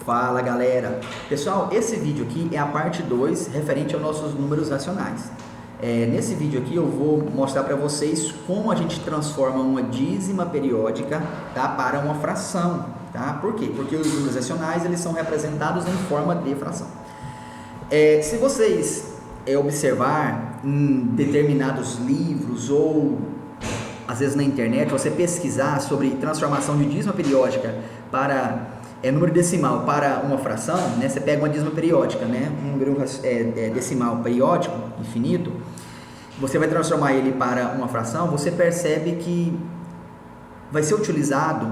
Fala galera! Pessoal, esse vídeo aqui é a parte 2 referente aos nossos números racionais. Nesse vídeo aqui eu vou mostrar para vocês como a gente transforma uma dízima periódica, tá, para uma fração. Tá? Por quê? Porque os números racionais eles são representados em forma de fração. Se vocês observar em determinados livros ou às vezes na internet, você pesquisar sobre transformação de dízima periódica para número decimal para uma fração, né? Você pega uma dízima periódica, né? Um número decimal periódico, infinito, você vai transformar ele para uma fração, você percebe que vai ser utilizado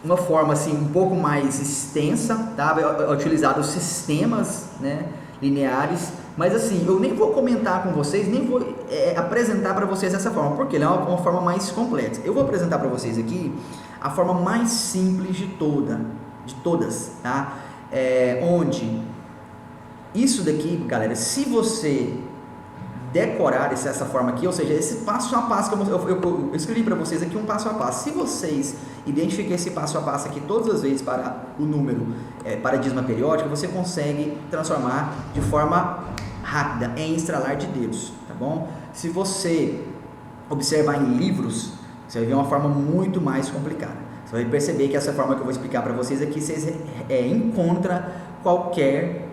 uma forma assim um pouco mais extensa, tá? Vai utilizar os sistemas, né, lineares, mas assim, eu nem vou comentar com vocês, nem vou apresentar para vocês essa forma, porque ela é uma forma mais completa. Eu vou apresentar para vocês aqui a forma mais simples de todas, tá? Onde isso daqui, galera, se você decorar essa forma aqui, ou seja, esse passo a passo que eu escrevi para vocês aqui, um passo a passo. Se vocês identificarem esse passo a passo aqui todas as vezes para o número, para a dízima periódica, você consegue transformar de forma rápida, em estralar de dedos, tá bom? Se você observar em livros, você vai ver uma forma muito mais complicada. Você vai perceber que essa forma que eu vou explicar para vocês aqui, vocês encontram qualquer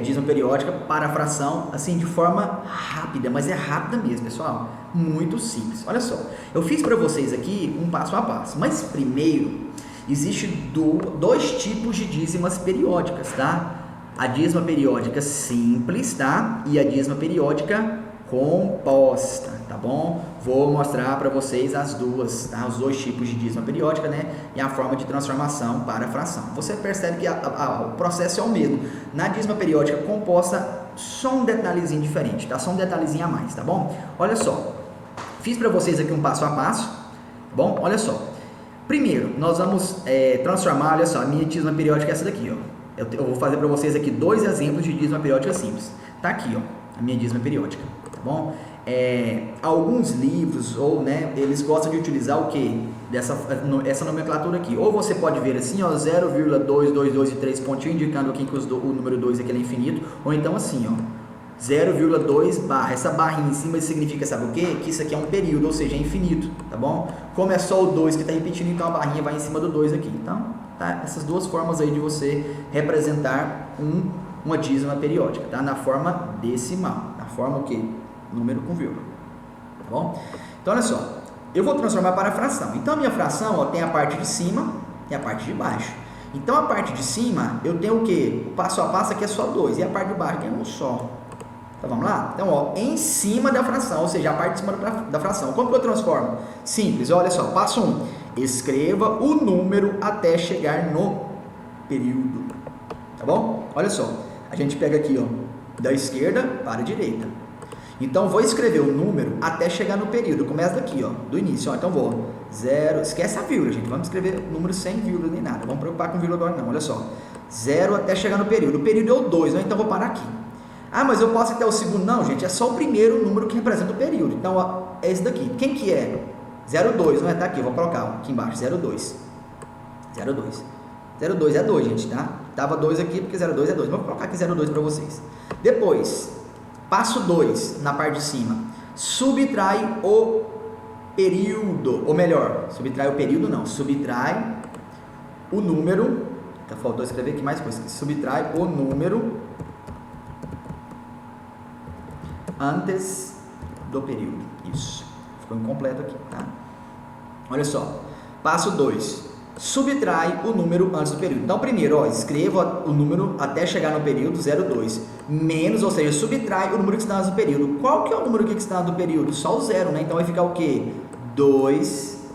dízima periódica para a fração, assim, de forma rápida, mas é rápida mesmo, pessoal, muito simples. Olha só, eu fiz para vocês aqui um passo a passo, mas primeiro, existe dois tipos de dízimas periódicas, tá? A dízima periódica simples, tá? E a dízima periódica composta, tá bom? Vou mostrar para vocês as duas, tá? Os dois tipos de dízima periódica, né? E a forma de transformação para a fração. Você percebe que o processo é o mesmo. Na dízima periódica composta, só um detalhezinho diferente, tá? Só um detalhezinho a mais, tá bom? Olha só, fiz para vocês aqui um passo a passo, tá bom? Olha só, primeiro nós vamos transformar, olha só, a minha dízima periódica é essa daqui, ó. Eu vou fazer para vocês aqui dois exemplos de dízima periódica simples. Tá aqui, ó, a minha dízima periódica, tá bom? Alguns livros, ou, né, eles gostam de utilizar o que? Essa nomenclatura aqui. Ou você pode ver assim, ó, 0,222 e 3 pontinhos, indicando aqui que o número 2 aqui é infinito. Ou então assim, ó, 0,2 barra. Essa barrinha em cima significa, sabe o quê? Que isso aqui é um período, ou seja, é infinito, tá bom? Como é só o 2 que está repetindo, então a barrinha vai em cima do 2 aqui. Então, tá? Essas duas formas aí de você representar uma dízima periódica, tá? Na forma decimal, na forma o quê? Número com vírgula, tá bom? Então, olha só, eu vou transformar para a fração. Então, a minha fração, ó, tem a parte de cima e a parte de baixo. Então, a parte de cima, eu tenho o quê? O passo a passo aqui é só 2, e a parte de baixo aqui é um só. Então, vamos lá? Então, ó, em cima da fração, ou seja, a parte de cima da fração. Como que eu transformo? Simples, olha só, passo 1. Escreva o número até chegar no período, tá bom? Olha só, a gente pega aqui, ó, da esquerda para a direita. Então, vou escrever o número até chegar no período. Começa daqui, ó, do início. Ó. Então, vou 0, esquece a vírgula, gente. Vamos escrever o número sem vírgula nem nada. Vamos preocupar com vírgula agora não, olha só. 0 até chegar no período. O período é o 2, né? Então, vou parar aqui. Ah, mas eu posso ir até o segundo? Não, gente, é só o primeiro número que representa o período. Então, ó, é esse daqui. Quem que é? 0,2, não é? Tá aqui, vou colocar, ó, aqui embaixo, 0,2. 0,2. 0,2 é 2, gente, tá? Tava 2 aqui porque 0,2 é 2. Vou colocar aqui 0,2 para vocês. Depois, passo 2, na parte de cima, subtrai o período, ou melhor, subtrai o período não, subtrai o número, tá, faltou escrever aqui mais coisa, subtrai o número antes do período, isso, ficou incompleto aqui, tá? Olha só, passo 2, subtrai o número antes do período. Então, primeiro, ó, escreva o número até chegar no período 0,2, menos, ou seja, subtrai o número que está antes do período. Qual que é o número que está antes do período? Só o 0, né? Então, vai ficar o quê? 2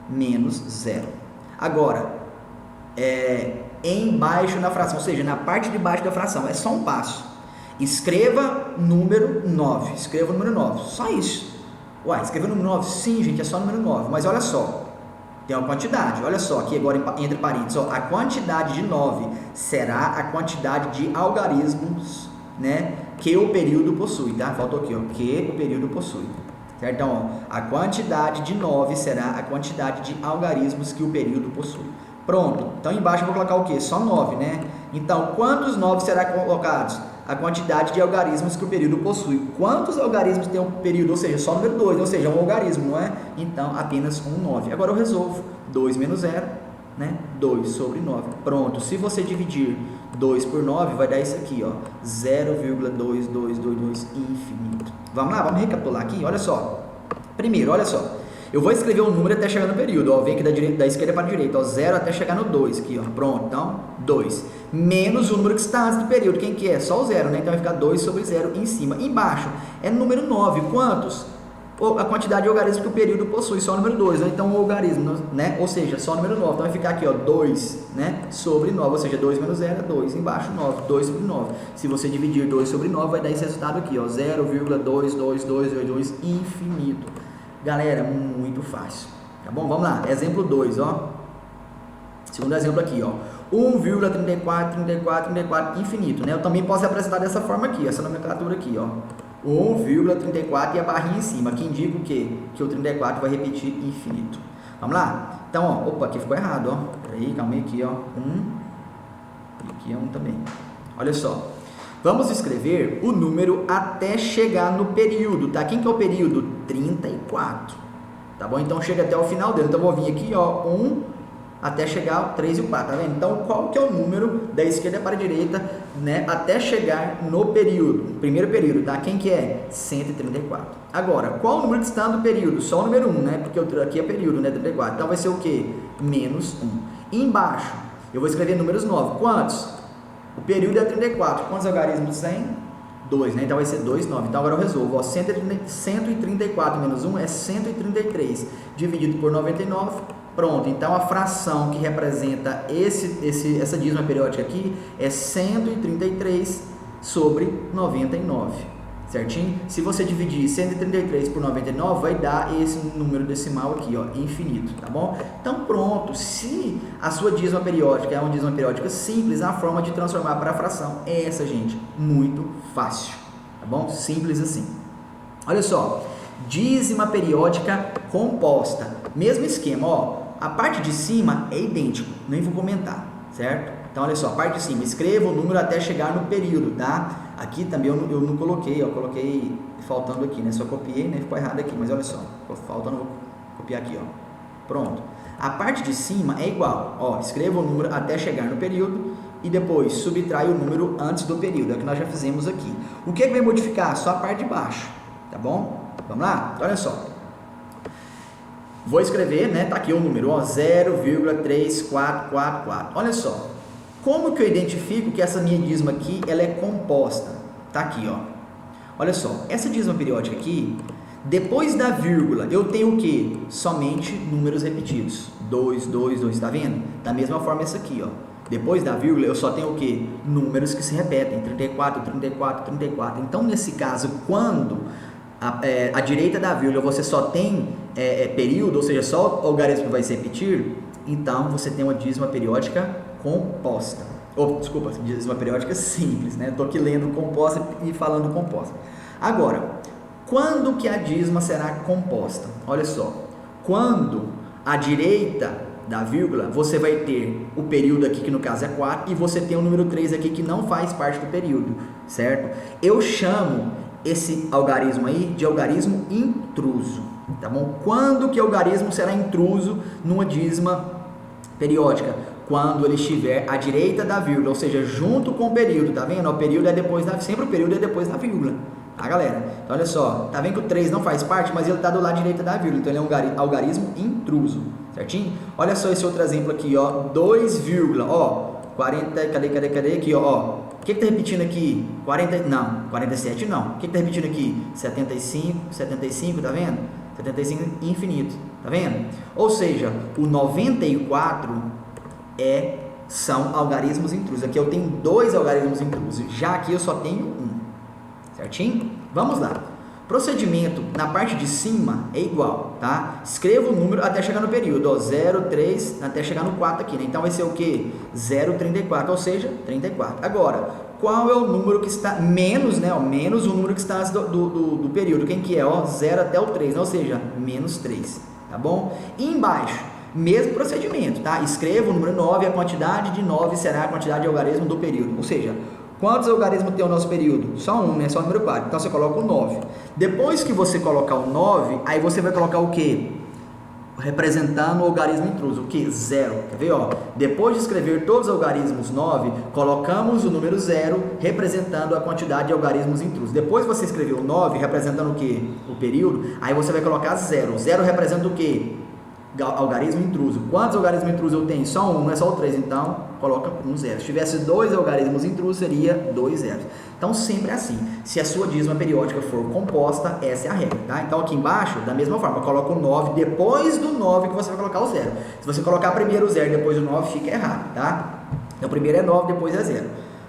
menos 0. Agora, embaixo na fração, ou seja, na parte de baixo da fração, é só um passo. Escreva número 9. Escreva o número 9. Só isso. Uai, escreva o número 9? Sim, gente, é só o número 9. Mas olha só. Tem uma quantidade, olha só, aqui agora entre parênteses, ó, a quantidade de 9 será a quantidade de algarismos, né, que o período possui, tá? Faltou aqui, ó, que o período possui, certo? Então, ó, a quantidade de 9 será a quantidade de algarismos que o período possui. Pronto, então embaixo eu vou colocar o que? Só 9, né? Então, quantos 9 será colocados? A quantidade de algarismos que o período possui. Quantos algarismos tem um período? Ou seja, só o número 2, ou seja, um algarismo, não é? Então, apenas um 9. Agora eu resolvo. 2 menos 0, né? 2 sobre 9. Pronto, se você dividir 2 por 9, vai dar isso aqui, ó. 0,2222 infinito. Vamos lá, vamos recapitular aqui, olha só. Primeiro, olha só. Eu vou escrever o número até chegar no período, ó, vem aqui da esquerda para a direita, ó, 0 até chegar no 2, aqui, ó, pronto, então, 2, menos o número que está antes do período, quem que é? Só o 0, né, então vai ficar 2 sobre 0 em cima, embaixo, é número 9, quantos? A quantidade de algarismos que o período possui, só o número 2, né, então o algarismo, né, ou seja, só o número 9, então vai ficar aqui, ó, 2, né, sobre 9, ou seja, 2 menos 0 é 2, embaixo 9, 2 sobre 9, se você dividir 2 sobre 9, vai dar esse resultado aqui, ó, 0,22222 infinito. Galera, muito fácil, tá bom? Vamos lá, exemplo 2, ó. Segundo exemplo aqui, ó. 1,3434 infinito, né? Eu também posso apresentar dessa forma aqui, essa nomenclatura aqui, ó. 1,34 e a barrinha em cima, que indica o quê? Que o 34 vai repetir infinito. Vamos lá? Então, ó, opa, aqui ficou errado, ó. Peraí, calma aí, aqui, ó. 1, e aqui é 1 também. Olha só. Vamos escrever o número até chegar no período, tá? Quem que é o período? 34, tá bom? Então, chega até o final dele. Então, vou vir aqui, ó, 1 até chegar ao 3 e o 4, tá vendo? Então, qual que é o número da esquerda para a direita, né? Até chegar no período, primeiro período, tá? Quem que é? 134. Agora, qual o número que está no período? Só o número 1, né? Porque aqui é período, né? 34. Então, vai ser o quê? Menos 1. E embaixo, eu vou escrever números 9. Quantos? O período é 34. Quantos algarismos tem? 2, né? Então vai ser 2, 9. Então agora eu resolvo. Ó, 134 menos 1 é 133. Dividido por 99. Pronto. Então a fração que representa essa dízima periódica aqui é 133 sobre 99. Certinho? Se você dividir 133 por 99, vai dar esse número decimal aqui, ó, infinito, tá bom? Então, pronto. Se a sua dízima periódica é uma dízima periódica simples, a forma de transformar para a fração é essa, gente. Muito fácil, tá bom? Simples assim. Olha só. Dízima periódica composta. Mesmo esquema, ó. A parte de cima é idêntico, nem vou comentar, certo? Então, olha só, a parte de cima, escreva o número até chegar no período, tá? Aqui também eu não coloquei, ó, coloquei faltando aqui, né? Só copiei, né? Ficou errado aqui, mas olha só, faltando, vou copiar aqui, ó. Pronto. A parte de cima é igual, ó, escreva o número até chegar no período e depois subtrai o número antes do período, é o que nós já fizemos aqui. O que vai modificar? Só a parte de baixo, tá bom? Vamos lá? Olha só. Vou escrever, né? Tá aqui o número, ó, 0,3444. Olha só. Como que eu identifico que essa minha dízima aqui, ela é composta? Tá aqui, ó. Olha só, essa dízima periódica aqui, depois da vírgula, eu tenho o quê? Somente números repetidos. 2, 2, 2, tá vendo? Da mesma forma essa aqui, ó. Depois da vírgula, eu só tenho o quê? Números que se repetem. 34, 34, 34. Então, nesse caso, quando à direita da vírgula você só tem período, ou seja, só o algarismo que vai se repetir, então você tem uma dízima periódica composta. Desculpa, dízima periódica simples, né? Estou aqui lendo composta e falando composta. Agora, quando que a dízima será composta? Olha só, quando à direita da vírgula você vai ter o período aqui, que no caso é 4, e você tem o número 3 aqui que não faz parte do período, certo? Eu chamo esse algarismo aí de algarismo intruso, tá bom? Quando que o algarismo será intruso numa dízima periódica? Quando ele estiver à direita da vírgula, ou seja, junto com o período, tá vendo? O período é depois sempre o período é depois da vírgula, tá, galera? Então, olha só, tá vendo que o 3 não faz parte, mas ele tá do lado direito da vírgula, então ele é um algarismo intruso, certinho? Olha só esse outro exemplo aqui, ó, 2, ó, 40, cadê aqui, ó, o que tá repetindo aqui? 47 não, o que tá repetindo aqui? 75, tá vendo? 75 infinito, tá vendo? Ou seja, o 94 são algarismos intrusos. Aqui eu tenho 2 algarismos intrusos, já aqui eu só tenho 1, certinho? Vamos lá. Procedimento na parte de cima é igual, tá? Escreva o número até chegar no período, ó, 0, 3, até chegar no 4 aqui, né? Então vai ser o que? 0,34, ou seja, 34. Agora, qual é o número que está menos, né? Ó, menos o número que está antes do período. Quem que é? Ó, 0 até o 3, né? Ou seja, menos 3, tá bom? E embaixo, Mesmo procedimento, tá? Escreva o número 9, a quantidade de 9 será a quantidade de algarismo do período. Ou seja, quantos algarismos tem o nosso período? Só um, né? Só o número 4. Então você coloca o 9. Depois que você colocar o 9, aí você vai colocar o quê? Representando o algarismo intruso, o que? 0. Quer ver? Ó? Depois de escrever todos os algarismos 9, colocamos o número 0 representando a quantidade de algarismos intrusos. Depois você escreveu o 9 representando o que? O período, aí você vai colocar 0. 0 representa o que? Algarismo intruso. Quantos algarismos intrusos eu tenho? Só um, não é só o 3, então coloca um 0. Se tivesse 2 algarismos intrusos, seria 2 zeros. Então sempre é assim. Se a sua dízima periódica for composta, essa é a regra, tá? Então aqui embaixo, da mesma forma, coloca o 9, depois do 9 que você vai colocar o 0. Se você colocar primeiro o 0 e depois o 9, fica errado, tá? Então primeiro é 9, depois é 0.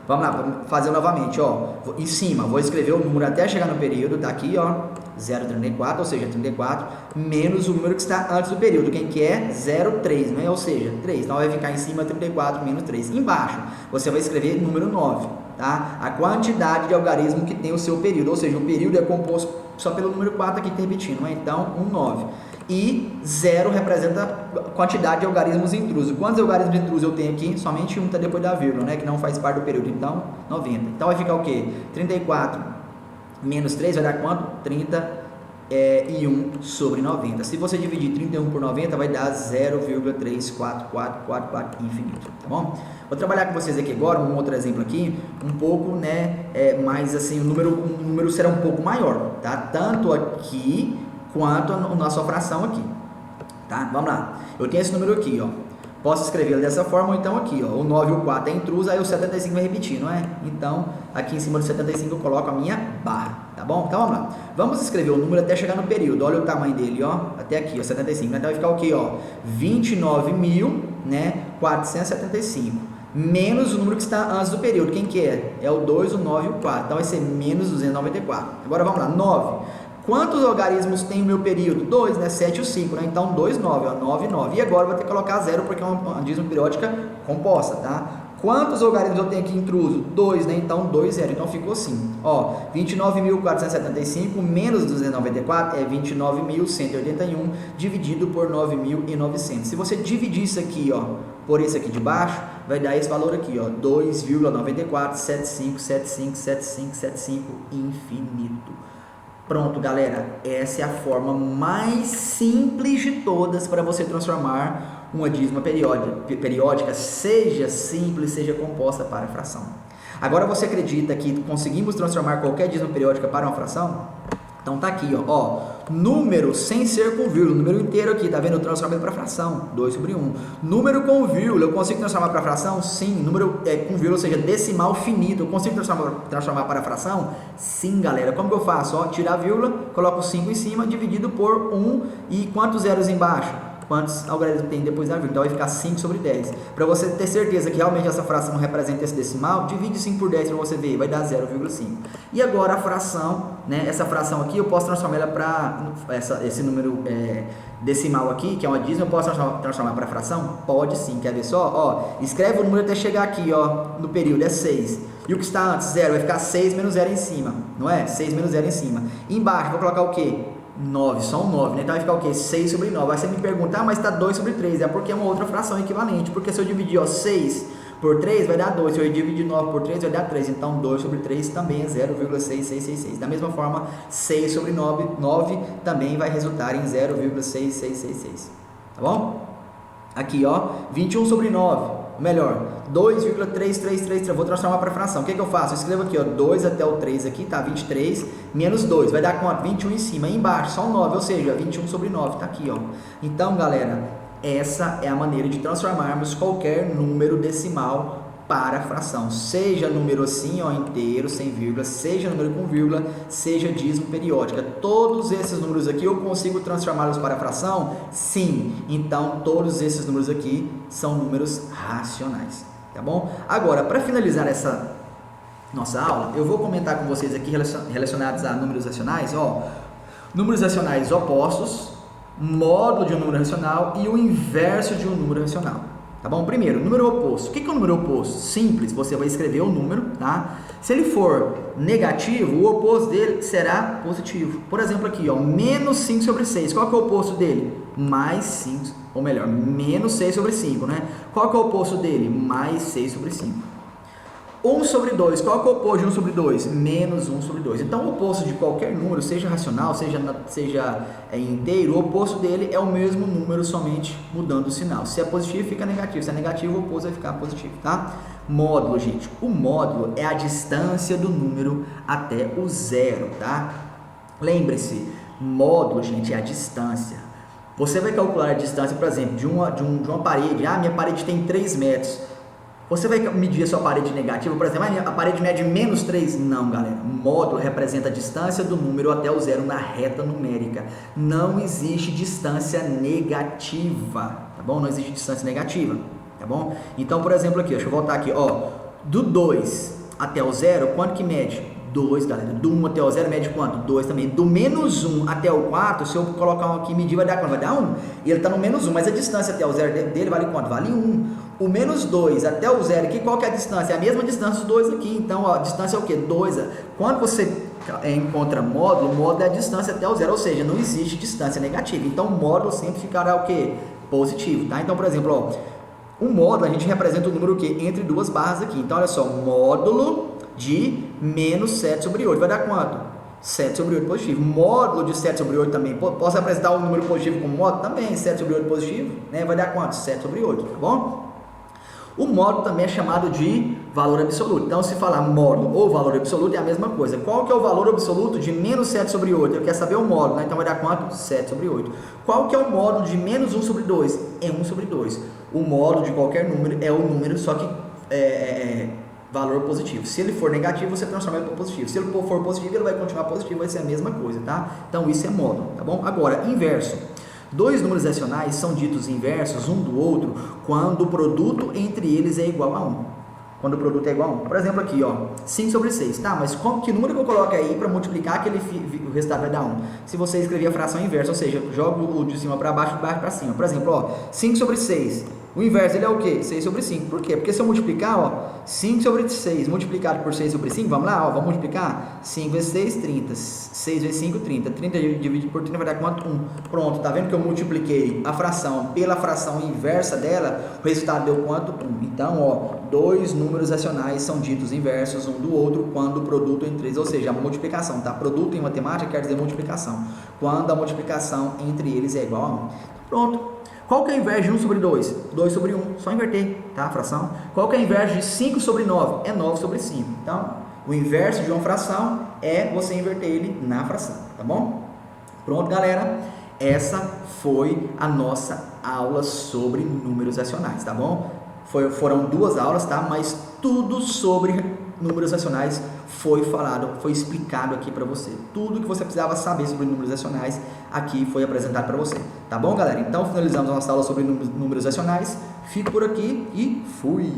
Vamos lá, vamos fazer novamente, ó. Em cima, vou escrever o número até chegar no período, tá aqui, ó. 0,34, ou seja, 34, menos o número que está antes do período. Quem que é? 0,3, né? Ou seja, 3. Então vai ficar em cima 34 menos 3. Embaixo, você vai escrever número 9, tá? A quantidade de algarismo que tem o seu período, ou seja, o período é composto só pelo número 4 aqui que está repetindo, né? Então, 9. E 0 representa a quantidade de algarismos intrusos. Quantos algarismos intrusos eu tenho aqui? Somente um está depois da vírgula, né? Que não faz parte do período. Então, 90. Então vai ficar o quê? 34 menos 3 vai dar quanto? 31 sobre 90. Se você dividir 31 por 90, vai dar 0,34444 infinito, tá bom? Vou trabalhar com vocês aqui agora, um outro exemplo aqui, um pouco, né, mais assim, o número será um pouco maior, tá? Tanto aqui, quanto na sua fração aqui, tá? Vamos lá. Eu tenho esse número aqui, ó. Posso escrevê-lo dessa forma, ou então aqui, ó, o 9 e o 4 é intruso, aí o 75 vai repetir, não é? Então, aqui em cima do 75 eu coloco a minha barra, tá bom? Então, vamos lá. Vamos escrever o número até chegar no período. Olha o tamanho dele, ó, até aqui, ó, 75. Então, vai ficar o quê, ó? 29.000, né, 475. Menos o número que está antes do período. Quem que é? É o 2, o 9 e o 4. Então, vai ser menos 294. Agora, vamos lá. 9. Quantos algarismos tem o meu período? 2, né? 7 e o 5, né? Então, 2, 9, ó, 9, 9. E agora eu vou ter que colocar 0 porque é uma dízima periódica composta, tá? Quantos algarismos eu tenho aqui intruso? 2, né? Então, 2, 0. Então, ficou assim, ó, 29.475 menos 294 é 29.181 dividido por 9.900. Se você dividir isso aqui, ó, por esse aqui de baixo, vai dar esse valor aqui, ó, 2,9475757575 infinito. Pronto, galera, essa é a forma mais simples de todas para você transformar uma dízima periódica, seja simples, seja composta para fração. Agora você acredita que conseguimos transformar qualquer dízima periódica para uma fração? Então tá aqui, ó, número sem ser com vírgula, número inteiro aqui, tá vendo? Eu transformo ele para fração, 2 sobre 1. Número com vírgula, eu consigo transformar para fração? Sim. Número com vírgula, ou seja, decimal finito, eu consigo transformar para fração? Sim, galera. Como que eu faço? Ó, tirar a vírgula, coloco 5 em cima, dividido por 1 e quantos zeros embaixo? Quantos algarismos tem depois da vírgula? Então vai ficar 5 sobre 10. Para você ter certeza que realmente essa fração representa esse decimal, divide 5 por 10 para você ver, vai dar 0,5. E agora a fração, né? Essa fração aqui eu posso transformar ela para esse número decimal aqui, que é uma dízima, eu posso transformar para fração? Pode sim, quer ver só? Ó, escreve o número até chegar aqui, ó, no período, é 6. E o que está antes? 0, vai ficar 6 menos 0 em cima, não é? 6 menos 0 em cima. E embaixo, vou colocar o quê? 9, só um 9, né? Então vai ficar o quê? 6 sobre 9. Aí você me pergunta, mas está 2 sobre 3. É porque é uma outra fração equivalente. Porque se eu dividir, ó, 6 por 3 vai dar 2. Se eu dividir 9 por 3 vai dar 3. Então 2 sobre 3 também é 0,6666. Da mesma forma, 6 sobre 9 também vai resultar em 0,6666. Tá bom? Aqui, ó, 21 sobre 9. Melhor, 2,3333, vou transformar para fração. O que eu faço? Eu escrevo aqui, ó, 2 até o 3 aqui, tá? 23 menos 2, vai dar quanto? 21 em cima, e embaixo, só um 9, ou seja, 21 sobre 9, tá aqui, ó. Então, galera, essa é a maneira de transformarmos qualquer número decimal para fração, seja número assim, ó, inteiro, sem vírgula, seja número com vírgula, seja dízimo periódica. Todos esses números aqui eu consigo transformá-los para fração? Sim. Então, todos esses números aqui são números racionais, tá bom? Agora, para finalizar essa nossa aula, eu vou comentar com vocês aqui relacionados a números racionais, ó, números racionais opostos, módulo de um número racional e o inverso de um número racional. Tá bom? Primeiro, número oposto. O que é um número oposto? Simples, você vai escrever o número, tá? Se ele for negativo, o oposto dele será positivo. Por exemplo, aqui, ó, menos 5 sobre 6. Qual que é o oposto dele? Mais 5 ou melhor, menos 6 sobre 5, né? Qual que é o oposto dele? Mais 6 sobre 5. 1 sobre 2, qual que é o oposto de 1 sobre 2? Menos 1 sobre 2. Então, o oposto de qualquer número, seja racional, seja inteiro, o oposto dele é o mesmo número, somente mudando o sinal. Se é positivo, fica negativo. Se é negativo, o oposto vai ficar positivo, tá? Módulo, gente. O módulo é a distância do número até o zero, tá? Lembre-se, módulo, gente, é a distância. Você vai calcular a distância, por exemplo, de uma parede. Ah, minha parede tem 3 metros. Você vai medir a sua parede negativa, por exemplo, a parede mede menos 3? Não, galera. Módulo representa a distância do número até o zero na reta numérica. Não existe distância negativa, tá bom? Não existe distância negativa, tá bom? Então, por exemplo, aqui, deixa eu voltar aqui, ó. Do 2 até o zero, quanto que mede? 2, galera. Do 1 até o 0 mede quanto? 2 também. Do menos 1 até o 4, se eu colocar um aqui e medir, vai dar quanto? Vai dar 1. E ele está no menos 1, mas a distância até o 0 dele vale quanto? Vale 1. O menos 2 até o 0 aqui, qual que é a distância? É a mesma distância dos dois aqui. Então, ó, a distância é o quê? 2. Quando você encontra módulo, módulo é a distância até o 0, ou seja, não existe distância negativa. Então, o módulo sempre ficará o quê? Positivo, tá? Então, por exemplo, ó, um módulo a gente representa o número o quê? Entre duas barras aqui. Então, olha só, módulo de menos 7 sobre 8. Vai dar quanto? 7 sobre 8 positivo. Módulo de 7 sobre 8 também. Posso representar o número positivo como módulo? Também, 7 sobre 8 positivo. Né? Vai dar quanto? 7 sobre 8, tá bom? O módulo também é chamado de valor absoluto. Então, se falar módulo ou valor absoluto, é a mesma coisa. Qual que é o valor absoluto de menos 7 sobre 8? Eu quero saber o módulo, né? Então vai dar quanto? 7 sobre 8. Qual que é o módulo de menos 1 sobre 2? É 1 sobre 2. O módulo de qualquer número é o número, só que valor positivo. Se ele for negativo, você transforma ele para positivo. Se ele for positivo, ele vai continuar positivo, vai ser a mesma coisa, tá? Então, isso é módulo, tá bom? Agora, inverso. Dois números racionais são ditos inversos um do outro quando o produto entre eles é igual a 1. Quando o produto é igual a 1. Por exemplo, aqui, ó, 5 sobre 6. Tá, mas que número que eu coloco aí para multiplicar que o resultado vai dar 1? Se você escrever a fração inversa, ou seja, jogo o de cima para baixo, de baixo para cima. Por exemplo, ó, 5 sobre 6. O inverso ele é o quê? 6 sobre 5. Por quê? Porque se eu multiplicar, ó, 5 sobre 6 multiplicado por 6 sobre 5, vamos lá, ó, vamos multiplicar? 5 vezes 6, 30. 6 vezes 5, 30. 30 dividido por 30 vai dar quanto? 1. Pronto, tá vendo que eu multipliquei a fração pela fração inversa dela, o resultado deu quanto? 1. Então, ó, dois números racionais são ditos inversos um do outro quando o produto entre eles, ou seja, a multiplicação, tá? Produto em matemática quer dizer multiplicação. Quando a multiplicação entre eles é igual a 1. Pronto. Qual que é o inverso de 1 sobre 2? 2 sobre 1, só inverter, tá? A fração. Qual que é o inverso de 5 sobre 9? É 9 sobre 5. Então, o inverso de uma fração é você inverter ele na fração, tá bom? Pronto, galera. Essa foi a nossa aula sobre números racionais, tá bom? Foram 2 aulas, tá? Mas tudo sobre números racionais foi falado, foi explicado aqui para você. Tudo que você precisava saber sobre números racionais aqui foi apresentado para você. Tá bom, galera? Então, finalizamos a nossa aula sobre números racionais. Fico por aqui e fui!